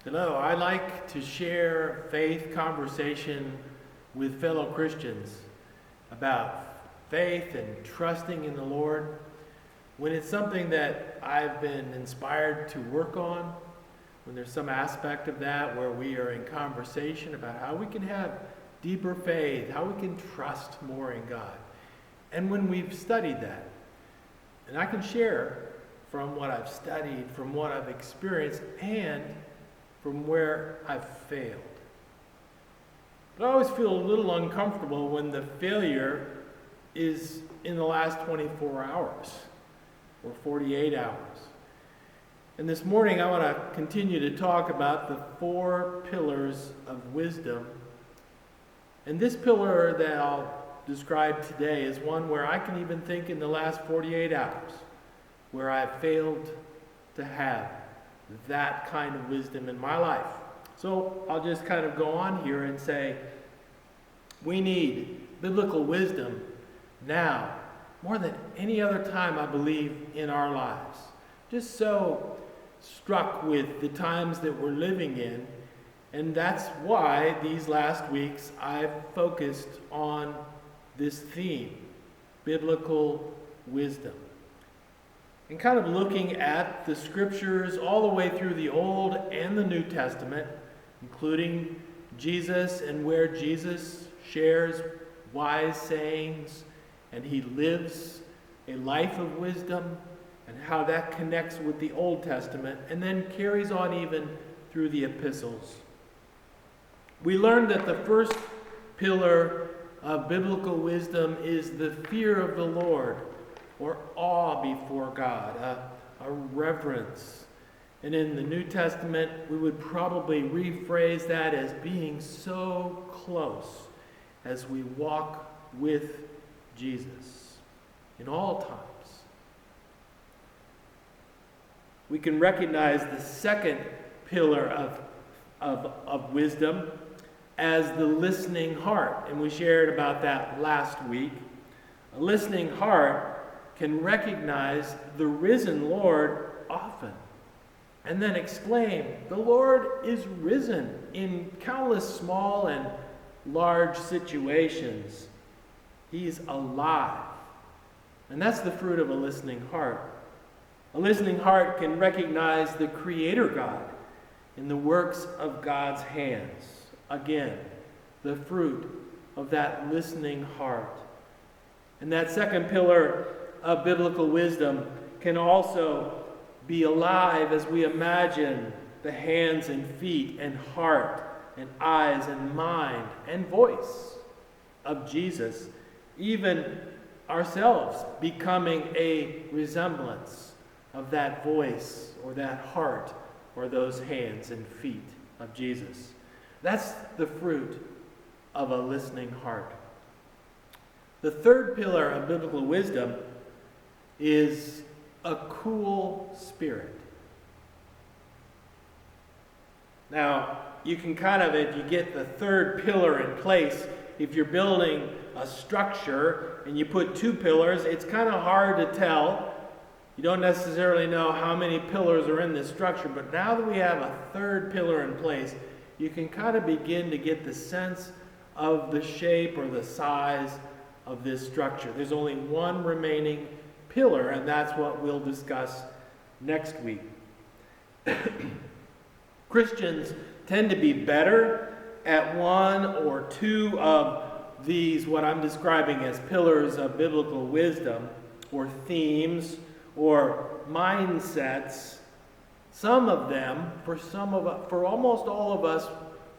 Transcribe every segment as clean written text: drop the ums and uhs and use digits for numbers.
Hello, I like to share faith conversation with fellow Christians about faith and trusting in the Lord. When it's something that I've been inspired to work on, when there's some aspect of that where we are in conversation about how we can have deeper faith, how we can trust more in God. And when we've studied that, and I can share from what I've studied, from what I've experienced, and from where I've failed. But I always feel a little uncomfortable when the failure is in the last 24 hours or 48 hours. And this morning I want to continue to talk about the 4 pillars of wisdom. And this pillar that I'll describe today is one where I can even think in the last 48 hours where I've failed to have that kind of wisdom in my life. So I'll just kind of go on here and say, we need biblical wisdom now, more than any other time, I believe, in our lives. Just so struck with the times that we're living in, and that's why these last weeks I've focused on this theme, biblical wisdom. And kind of looking at the scriptures all the way through the Old and the New Testament, including Jesus and where Jesus shares wise sayings and he lives a life of wisdom and how that connects with the Old Testament and then carries on even through the epistles. We learned that the first pillar of biblical wisdom is the fear of the Lord, or awe before God, a reverence. And in the New Testament, we would probably rephrase that as being so close as we walk with Jesus in all times. We can recognize the second pillar of wisdom as the listening heart. And we shared about that last week. A listening heart can recognize the risen Lord often and then exclaim, "The Lord is risen," in countless small and large situations. He's alive. And that's the fruit of a listening heart. A listening heart can recognize the Creator God in the works of God's hands. Again, the fruit of that listening heart. And that second pillar of biblical wisdom can also be alive as we imagine the hands and feet and heart and eyes and mind and voice of Jesus, even ourselves becoming a resemblance of that voice or that heart or those hands and feet of Jesus. That's the fruit of a listening heart. The third pillar of biblical wisdom is a cool spirit. Now, you can kind of, if you get the third pillar in place, if you're building a structure and you put 2 pillars, it's kind of hard to tell. You don't necessarily know how many pillars are in this structure, but now that we have a third pillar in place, you can kind of begin to get the sense of the shape or the size of this structure. There's only one remaining pillar, and that's what we'll discuss next week. Christians tend to be better at 1 or 2 of these, what I'm describing as pillars of biblical wisdom, or themes, or mindsets. Some of them, for almost all of us,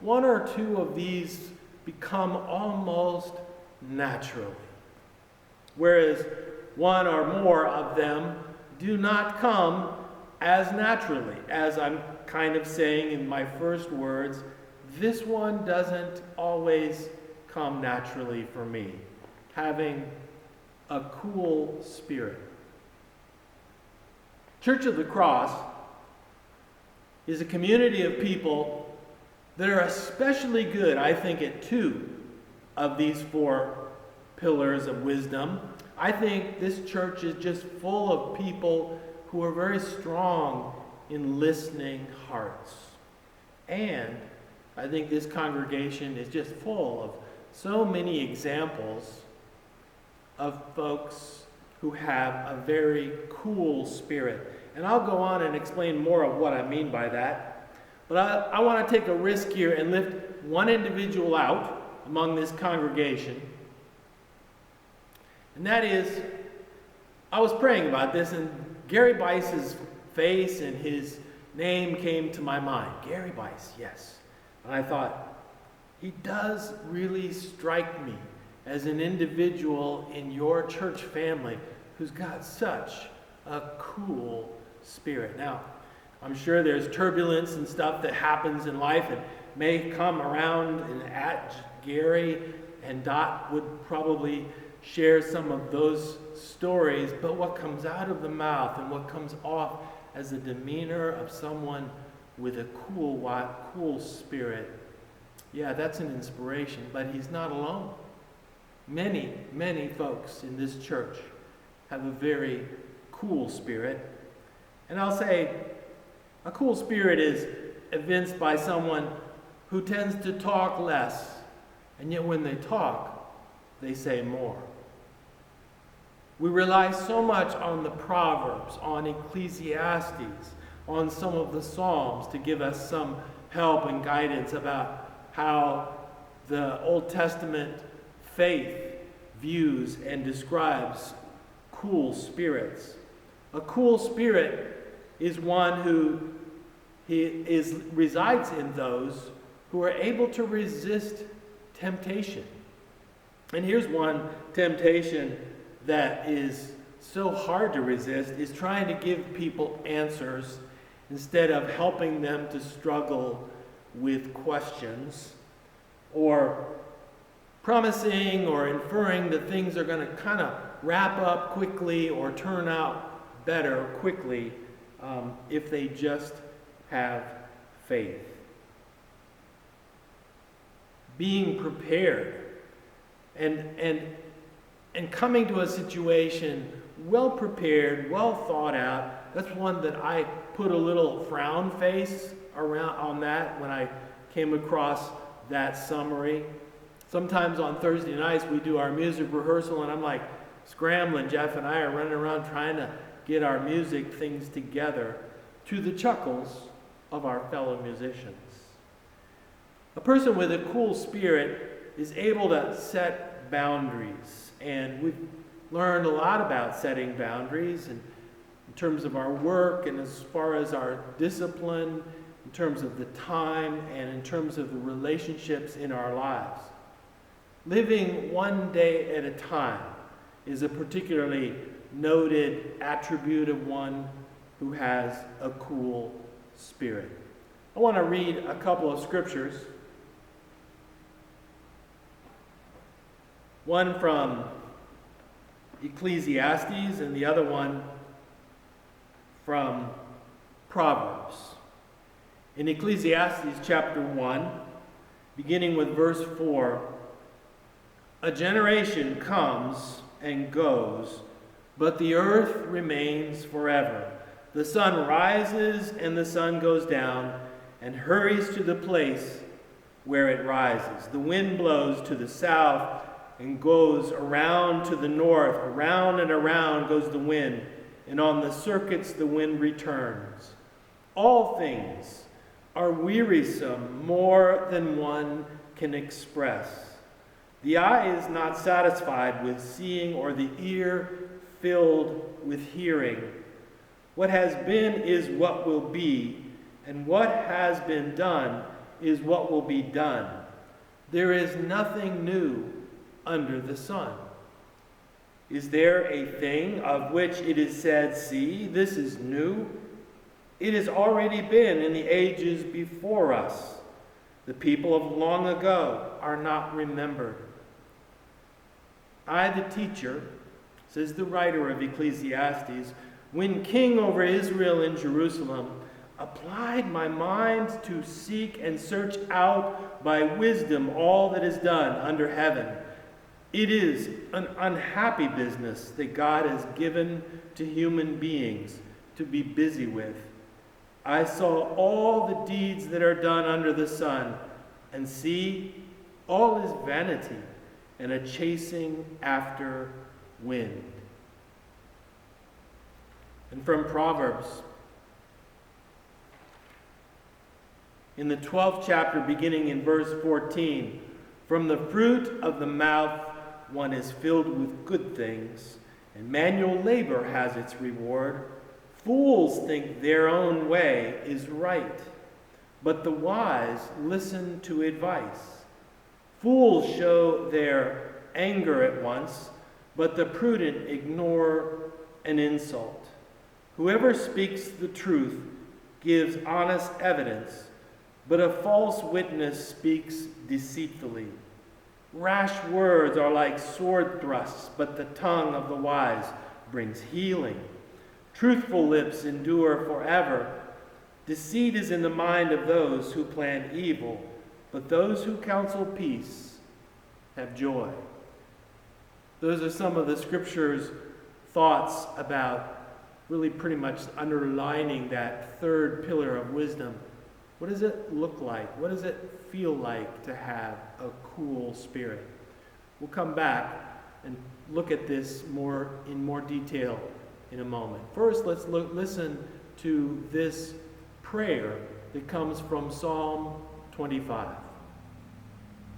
1 or 2 of these become almost naturally. Whereas 1 or more of them do not come as naturally. As I'm kind of saying in my first words, this one doesn't always come naturally for me. Having a cool spirit. Church of the Cross is a community of people that are especially good, I think, at 2 of these 4 pillars of wisdom. I think this church is just full of people who are very strong in listening hearts. And I think this congregation is just full of so many examples of folks who have a very cool spirit. And I'll go on and explain more of what I mean by that. But I want to take a risk here and lift one individual out among this congregation. And that is, I was praying about this, and Gary Bice's face and his name came to my mind. Gary Bice, yes. And I thought, he does really strike me as an individual in your church family who's got such a cool spirit. Now, I'm sure there's turbulence and stuff that happens in life and may come around and at Gary, and Dot would probably share some of those stories, but what comes out of the mouth and what comes off as a demeanor of someone with a cool spirit, yeah, that's an inspiration. But he's not alone. Many, many folks in this church have a very cool spirit. And I'll say, a cool spirit is evinced by someone who tends to talk less, and yet when they talk, they say more. We rely so much on the Proverbs, on Ecclesiastes, on some of the Psalms to give us some help and guidance about how the Old Testament faith views and describes cool spirits. A cool spirit is one who resides in those who are able to resist temptation. And here's one temptation that is so hard to resist, is trying to give people answers instead of helping them to struggle with questions, or promising or inferring that things are going to kind of wrap up quickly or turn out better quickly if they just have faith. Being prepared and coming to a situation well prepared, well thought out, that's one that I put a little frown face around on that when I came across that summary. Sometimes on Thursday nights we do our music rehearsal, and I'm like scrambling. Jeff and I are running around trying to get our music things together, to the chuckles of our fellow musicians. A person with a cool spirit is able to set boundaries, and we've learned a lot about setting boundaries in terms of our work, and as far as our discipline, in terms of the time, and in terms of the relationships in our lives. Living one day at a time is a particularly noted attribute of one who has a cool spirit. I want to read a couple of scriptures. One from Ecclesiastes and the other one from Proverbs. In Ecclesiastes chapter 1, beginning with verse 4, "A generation comes and goes, but the earth remains forever. The sun rises and the sun goes down and hurries to the place where it rises. The wind blows to the south and goes around to the north. Around and around goes the wind, and on the circuits the wind returns. All things are wearisome, more than one can express. The eye is not satisfied with seeing, or the ear filled with hearing. What has been is what will be, and what has been done is what will be done. There is nothing new under the sun. Is there a thing of which it is said, 'See, this is new'? It has already been in the ages before us. The people of long ago are not remembered. I, the teacher," says the writer of Ecclesiastes, "when king over Israel in Jerusalem, applied my mind to seek and search out by wisdom all that is done under heaven. It is an unhappy business that God has given to human beings to be busy with. I saw all the deeds that are done under the sun, and see, all is vanity and a chasing after wind. And from Proverbs, in the 12th chapter, beginning in verse 14, from the fruit of the mouth one is filled with good things, and manual labor has its reward. Fools think their own way is right, but the wise listen to advice. Fools show their anger at once, but the prudent ignore an insult. Whoever speaks the truth gives honest evidence, but a false witness speaks deceitfully. Rash words are like sword thrusts, but the tongue of the wise brings healing. Truthful lips endure forever. Deceit is in the mind of those who plan evil, but those who counsel peace have joy. Those are some of the Scripture's thoughts about really pretty much underlining that third pillar of wisdom. What does it look like? What does it feel like to have a cool spirit? We'll come back and look at this in more detail in a moment. First, let's listen to this prayer that comes from Psalm 25.